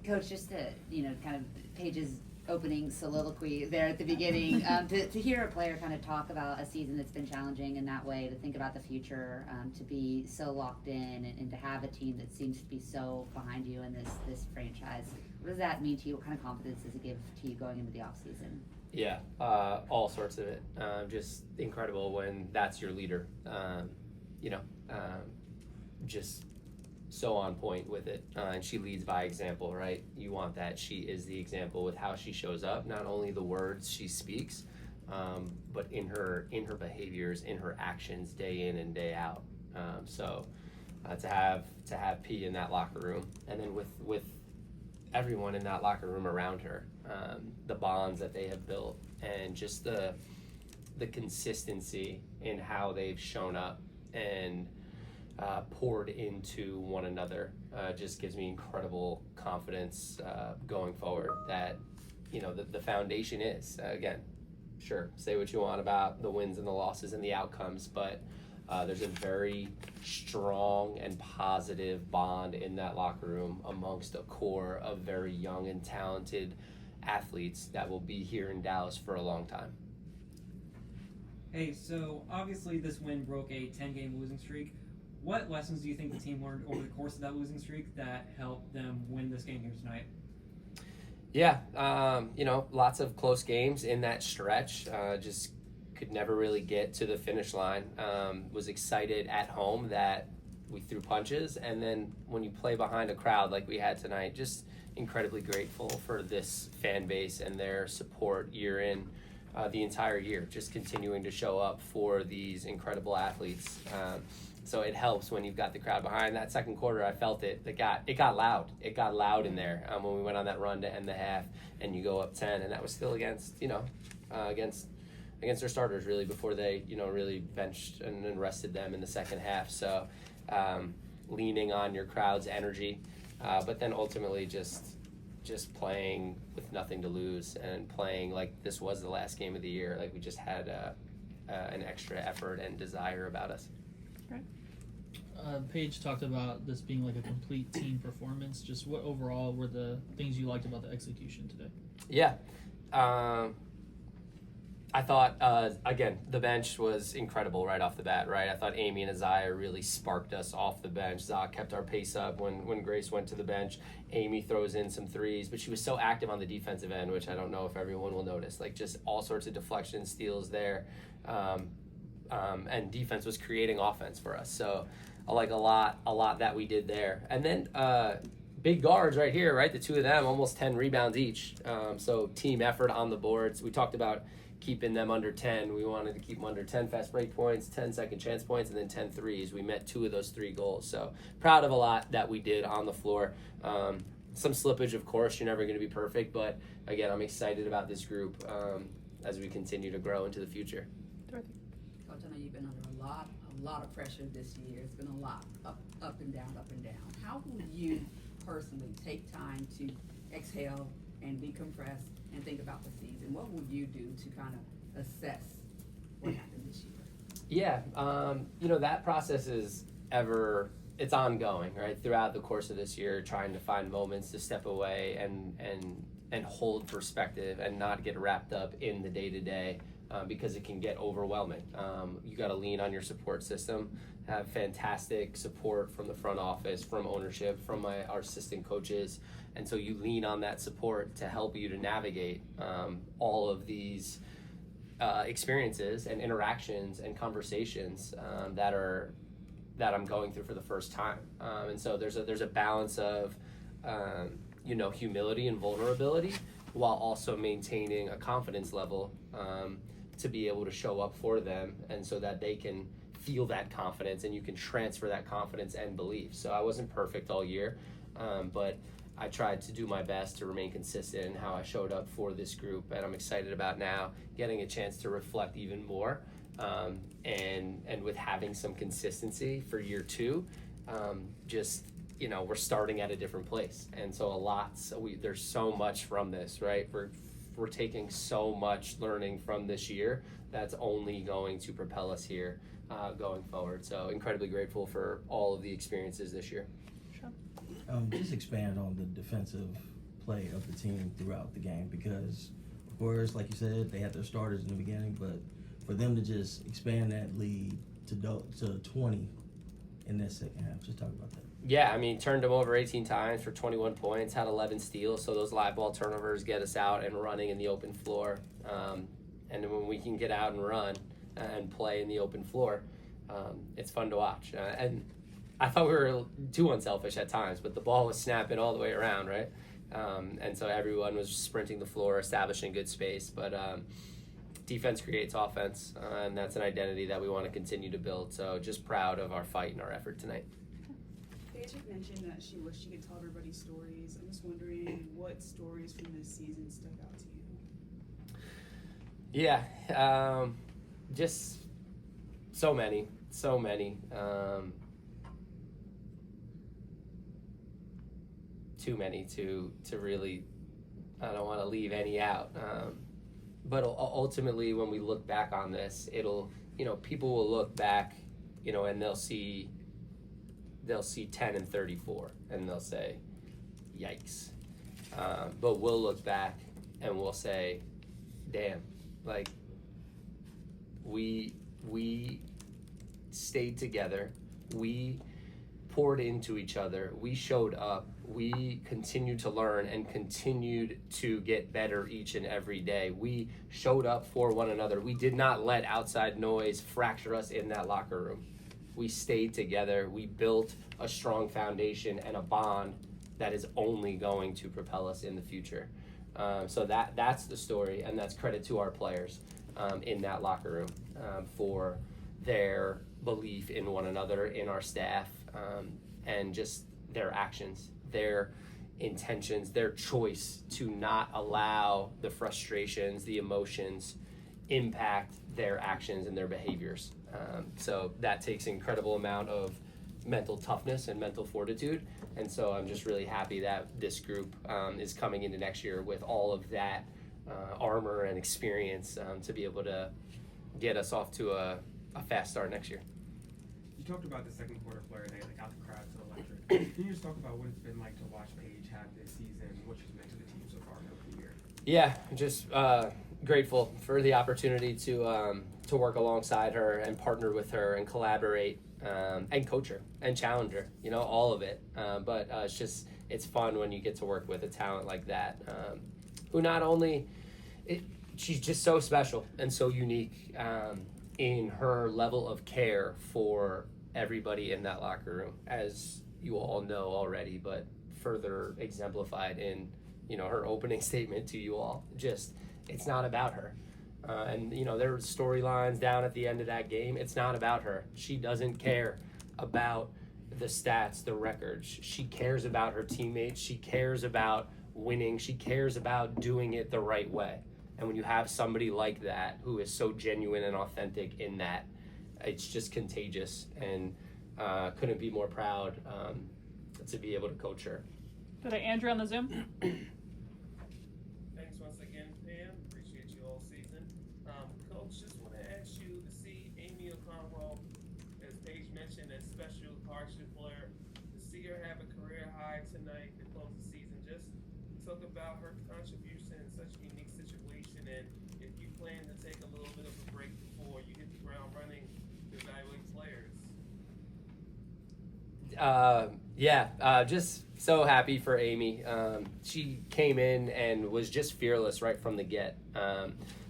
Coach, just to, kind of Paige's opening soliloquy there at the beginning, to hear a player kind of talk about a season that's been challenging in that way, to think about the future, to be so locked in and to have a team that seems to be so behind you in this franchise. What does that mean to you? What kind of confidence does it give to you going into the offseason? Yeah, all sorts of it. Just incredible when that's your leader. Just so on point with it, and she leads by example, right? You want that. She is the example with how she shows up, not only the words she speaks, but in her behaviors, in her actions, day in and day out. To have P in that locker room, and then with everyone in that locker room around her, the bonds that they have built, and just the consistency in how they've shown up and poured into one another, just gives me incredible confidence going forward that the foundation is, again, sure, say what you want about the wins and the losses and the outcomes, but there's a very strong and positive bond in that locker room amongst a core of very young and talented athletes that will be here in Dallas for a long time. Hey, so obviously this win broke a 10-game losing streak. What lessons do you think the team learned over the course of that losing streak that helped them win this game here tonight? Yeah, lots of close games in that stretch. Just could never really get to the finish line. Was excited at home that we threw punches, and then when you play behind a crowd like we had tonight, just incredibly grateful for this fan base and their support year in, the entire year, just continuing to show up for these incredible athletes. So it helps when you've got the crowd behind. That second quarter, I felt it. It got loud. It got loud in there when we went on that run to end the half, and you go up 10, and that was still against their starters really before they really benched and rested them in the second half. So leaning on your crowd's energy, but then ultimately just playing with nothing to lose and playing like this was the last game of the year. Like we just had an extra effort and desire about us. Paige talked about this being like a complete team performance. Just what overall were the things you liked about the execution today? Yeah. I thought, again, the bench was incredible right off the bat, right? I thought Amy and Isaiah really sparked us off the bench. Zach kept our pace up when Grace went to the bench. Amy throws in some threes, but she was so active on the defensive end, which I don't know if everyone will notice. Like just all sorts of deflection steals there. And defense was creating offense for us. So I like a lot that we did there. And then big guards right here, right? The two of them, almost 10 rebounds each. So team effort on the boards. We talked about keeping them under 10. We wanted to keep them under 10 fast break points, 10 second chance points, and then 10 threes. We met 2 of those 3 goals. So proud of a lot that we did on the floor. Some slippage, of course. You're never going to be perfect. But, again, I'm excited about this group as we continue to grow into the future. Coach, I know you've been under a lot of pressure this year. It's been a lot up and down. How will you personally take time to exhale and decompress and think about the season? What will you do to kind of assess what happened this year? Yeah, that process is it's ongoing, right? Throughout the course of this year, trying to find moments to step away and hold perspective and not get wrapped up in the day-to-day. Because it can get overwhelming. You got to lean on your support system, have fantastic support from the front office, from ownership, from our assistant coaches. And so you lean on that support to help you to navigate all of these experiences and interactions and conversations that I'm going through for the first time. And so there's a balance of humility and vulnerability while also maintaining a confidence level to be able to show up for them, and so that they can feel that confidence and you can transfer that confidence and belief. So I wasn't perfect all year, but I tried to do my best to remain consistent in how I showed up for this group, and I'm excited about now getting a chance to reflect even more, and with having some consistency for year 2, we're starting at a different place, and so there's so much from this, right? We're taking so much learning from this year that's only going to propel us here going forward. So incredibly grateful for all of the experiences this year. Just expand on the defensive play of the team throughout the game because, of course, like you said, they had their starters in the beginning, but for them to just expand that lead to 20 in that second half, just talk about that. Yeah, I mean, turned them over 18 times for 21 points, had 11 steals, so those live ball turnovers get us out and running in the open floor. And then when we can get out and run and play in the open floor, it's fun to watch. And I thought we were too unselfish at times, but the ball was snapping all the way around, right? And so everyone was sprinting the floor, establishing good space. But defense creates offense, and that's an identity that we want to continue to build. So just proud of our fight and our effort tonight. Paige had mentioned that she wished she could tell everybody stories. I'm just wondering what stories from this season stuck out to you. Yeah, just so many. Too many to really, I don't want to leave any out. But ultimately, when we look back on this, it'll, people will look back, and they'll see 10 and 34, and they'll say, yikes. But we'll look back and we'll say, damn, like we stayed together, we poured into each other, we showed up, we continued to learn and continued to get better each and every day. We showed up for one another. We did not let outside noise fracture us in that locker room. We stayed together. We built a strong foundation and a bond that is only going to propel us in the future. So that's the story, and that's credit to our players in that locker room for their belief in one another, in our staff, and just their actions, their intentions, their choice to not allow the frustrations, the emotions impact their actions and their behaviors. So that takes an incredible amount of mental toughness and mental fortitude. And so I'm just really happy that this group is coming into next year with all of that armor and experience to be able to get us off to a fast start next year. You talked about the second quarter flare day, got the crowd so electric. Can you just talk about what it's been like to watch Paige have this season, what she's meant to the team so far in the year? Yeah, just grateful for the opportunity to work alongside her and partner with her and collaborate and coach her and challenge her, all of it. But it's fun when you get to work with a talent like that, who not only, she's just so special and so unique in her level of care for everybody in that locker room, as you all know already, but further exemplified in, her opening statement to you all. Just, it's not about her. And there were storylines down at the end of that game. It's not about her. She doesn't care about the stats, the records. She cares about her teammates. She cares about winning. She cares about doing it the right way. And when you have somebody like that who is so genuine and authentic in that, it's just contagious. And couldn't be more proud to be able to coach her. Go to Andrew on the Zoom. Thanks once again, Pam. Appreciate you all season. Coach, just want to ask you to see Amy O'Connell, as Paige mentioned, a special hardship player, to see her have a career high tonight to close the season. Just talk about her contribution in such a unique situation, and if you plan to take a little bit of a break before you hit the ground running to evaluate players. Just so happy for Amy. She came in and was just fearless right from the get.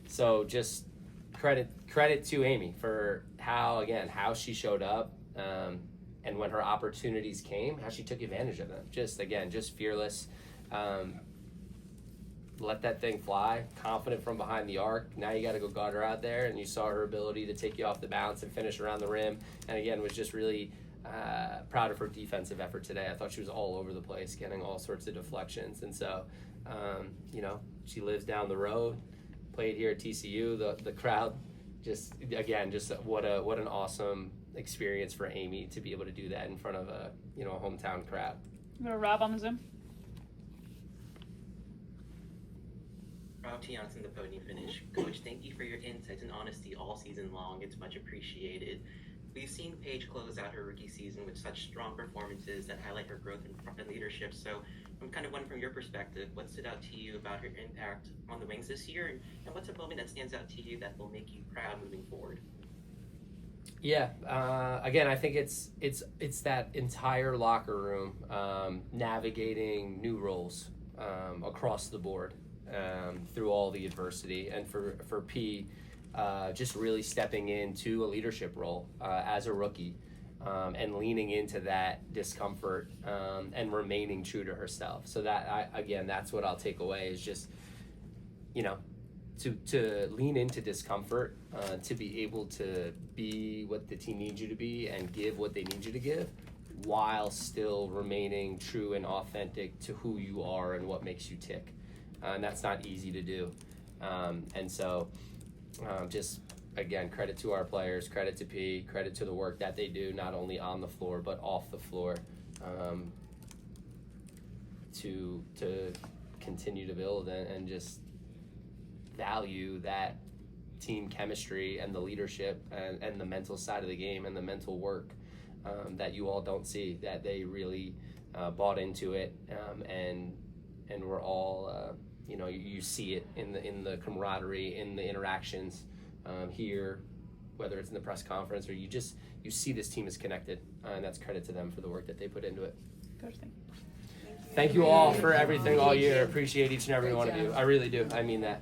So just credit to Amy for how she showed up, and when her opportunities came, how she took advantage of them. Just fearless. Let that thing fly, confident from behind the arc. Now you got to go guard her out there, and you saw her ability to take you off the bounce and finish around the rim. And again, was just really proud of her defensive effort today. I thought she was all over the place, getting all sorts of deflections. And so, she lives down the road, played here at TCU. The crowd, just what an awesome experience for Amy to be able to do that in front of a hometown crowd. Go to Rob on the Zoom. Rob Tiance in the podium finish. Coach, thank you for your insights and honesty all season long. It's much appreciated. We've seen Paige close out her rookie season with such strong performances that highlight her growth and leadership. So kind of one from your perspective, what stood out to you about her impact on the Wings this year, and what's a moment that stands out to you that will make you proud moving forward? Yeah, again, I think it's that entire locker room navigating new roles across the board through all the adversity, and for P, just really stepping into a leadership role as a rookie and leaning into that discomfort and remaining true to herself. So that's what I'll take away is just, to lean into discomfort, to be able to be what the team needs you to be and give what they need you to give, while still remaining true and authentic to who you are and what makes you tick. And that's not easy to do. And so just, again, credit to our players, credit to P, credit to the work that they do, not only on the floor, but off the floor, to continue to build and just value that team chemistry and the leadership and the mental side of the game and the mental work that you all don't see, that they really bought into it, and we're all you see it in the camaraderie, in the interactions here, whether it's in the press conference or you see this team is connected, and that's credit to them for the work that they put into it. Coach, Thank you all for everything all year. Appreciate each and every Great one of job. you. I really do. I mean that.